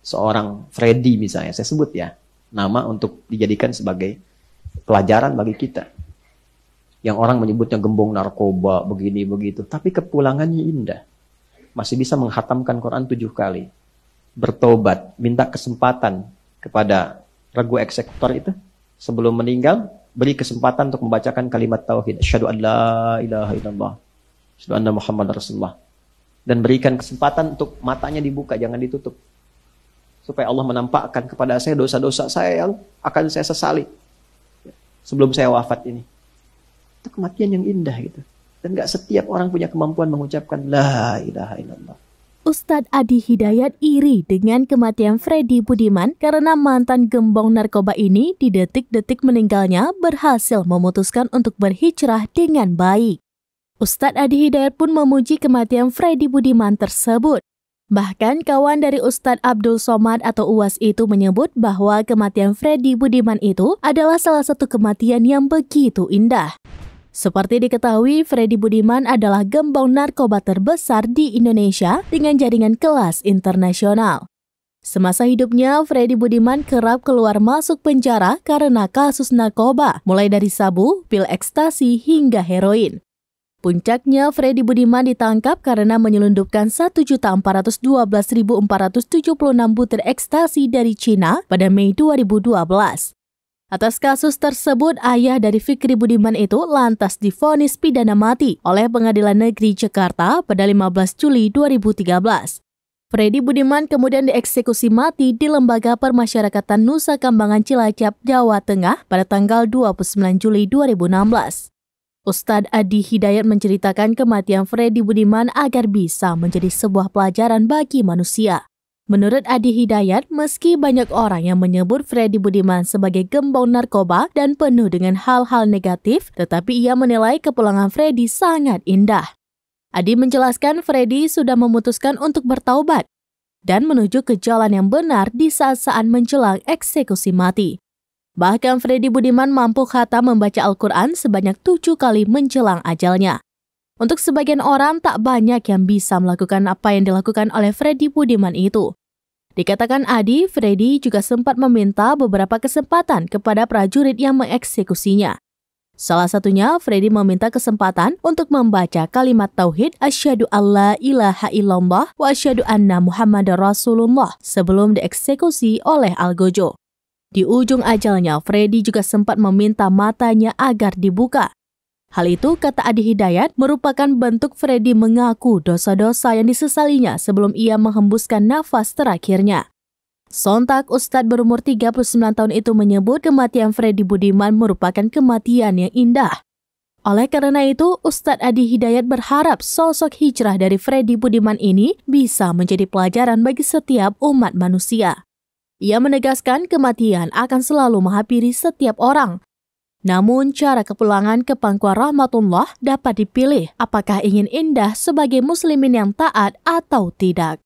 seorang Freddy misalnya, saya sebut ya, nama untuk dijadikan sebagai pelajaran bagi kita. Yang orang menyebutnya gembong narkoba, begini, begitu. Tapi kepulangannya indah. Masih bisa menghatamkan Quran 7 kali. Bertobat, minta kesempatan kepada regu eksekutor itu. Sebelum meninggal, beri kesempatan untuk membacakan kalimat tauhid. Asyhadu an la ilaha illallah. Asyhadu anna Muhammad Rasulullah. Dan berikan kesempatan untuk matanya dibuka, jangan ditutup. Supaya Allah menampakkan kepada saya dosa-dosa saya yang akan saya sesali sebelum saya wafat ini. Itu kematian yang indah gitu. Dan gak setiap orang punya kemampuan mengucapkan la ilaha illallah. Ustadz Adi Hidayat iri dengan kematian Freddy Budiman karena mantan gembong narkoba ini di detik-detik meninggalnya berhasil memutuskan untuk berhijrah dengan baik. Ustadz Adi Hidayat pun memuji kematian Freddy Budiman tersebut. Bahkan kawan dari Ustadz Abdul Somad atau UAS itu menyebut bahwa kematian Freddy Budiman itu adalah salah satu kematian yang begitu indah. Seperti diketahui, Freddy Budiman adalah gembong narkoba terbesar di Indonesia dengan jaringan kelas internasional. Semasa hidupnya, Freddy Budiman kerap keluar masuk penjara karena kasus narkoba, mulai dari sabu, pil ekstasi, hingga heroin. Puncaknya, Freddy Budiman ditangkap karena menyelundupkan 1.412.476 butir ekstasi dari Cina pada Mei 2012. Atas kasus tersebut, ayah dari Fikri Budiman itu lantas divonis pidana mati oleh Pengadilan Negeri Jakarta pada 15 Juli 2013. Freddy Budiman kemudian dieksekusi mati di Lembaga Permasyarakatan Nusa Kambangan Cilacap, Jawa Tengah pada tanggal 29 Juli 2016. Ustadz Adi Hidayat menceritakan kematian Freddy Budiman agar bisa menjadi sebuah pelajaran bagi manusia. Menurut Adi Hidayat, meski banyak orang yang menyebut Freddy Budiman sebagai gembong narkoba dan penuh dengan hal-hal negatif, tetapi ia menilai kepulangan Freddy sangat indah. Adi menjelaskan Freddy sudah memutuskan untuk bertaubat dan menuju ke jalan yang benar di saat-saat menjelang eksekusi mati. Bahkan Freddy Budiman mampu khatam membaca Al-Quran sebanyak 7 kali menjelang ajalnya. Untuk sebagian orang tak banyak yang bisa melakukan apa yang dilakukan oleh Freddy Budiman itu. Dikatakan Adi, Freddy juga sempat meminta beberapa kesempatan kepada prajurit yang mengeksekusinya. Salah satunya, Freddy meminta kesempatan untuk membaca kalimat tauhid asyhadu alla ilaha illallah wa asyhadu anna Muhammadar Rasulullah sebelum dieksekusi oleh Algojo. Di ujung ajalnya, Freddy juga sempat meminta matanya agar dibuka. Hal itu, kata Adi Hidayat, merupakan bentuk Freddy mengaku dosa-dosa yang disesalinya sebelum ia menghembuskan nafas terakhirnya. Sontak, Ustadz berumur 39 tahun itu menyebut kematian Freddy Budiman merupakan kematian yang indah. Oleh karena itu, Ustadz Adi Hidayat berharap sosok hijrah dari Freddy Budiman ini bisa menjadi pelajaran bagi setiap umat manusia. Ia menegaskan kematian akan selalu menghampiri setiap orang. Namun, cara kepulangan ke pangkuan rahmatullah dapat dipilih apakah ingin indah sebagai muslimin yang taat atau tidak.